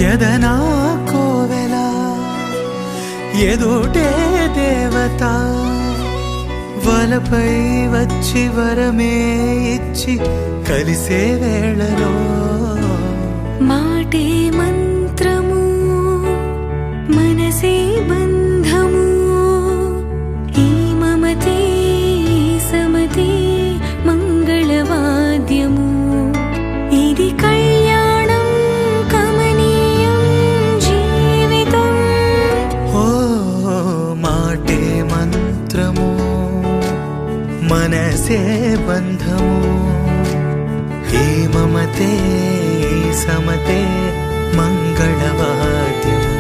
ఎదనా కోవెల ఎదుటే దేవత వలపై వచ్చి వరమే ఇచ్చి కలిసే వేళలో మాటే మంత్రము మనసే బంధము ఈ మమతే సమతే మంగళవాద్యము ఇది కళ్యాణం కమనీయం జీవితం ఓ మాటే మంత్రము మనసే బంధము ఈ మమతే సమతే మంగళవాద్యము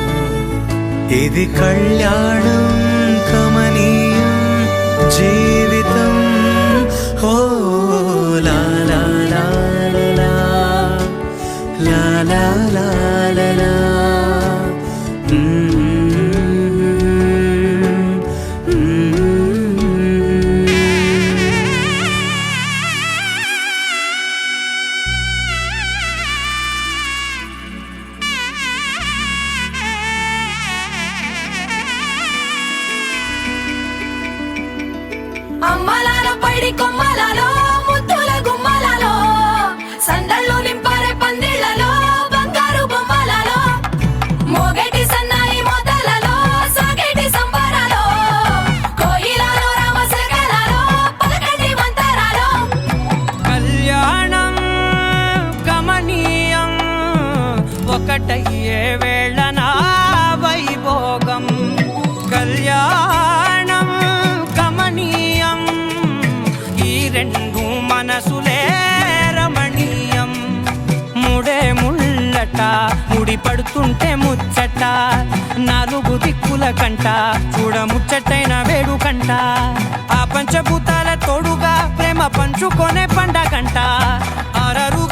ఇది కళ్యాణం కమనీయం జీవితం ఓ లా లా లా లా లా లా లా లా లా అమ్మలాల పైడి కొమ్మలలో ముద్దుల గుమ్మలలో సందళ్ళు నింపారే పందిళ్లలో బంగారు బొమ్మలలో మోగేటి సన్నాయి మోతలలో సాగేటి సంబరాలో కోయిలలో రామశకలలో పలకటి మంతరాలో కళ్యాణం గమనీయం ఒకటయ్యే వేళన వైభోగం కళ్యాణం గమనీయం ఈ రెండు మనసులే రమణీయం ముడే ముళ్ళట ముడి పడుతుంటే ముచ్చట నాలుగు దిక్కుల కంట చూడ ముచ్చటైన వేడుకంట ఆ పంచభూతాల తోడుగా ప్రేమ పంచుకొనే పండగంట ఆరరు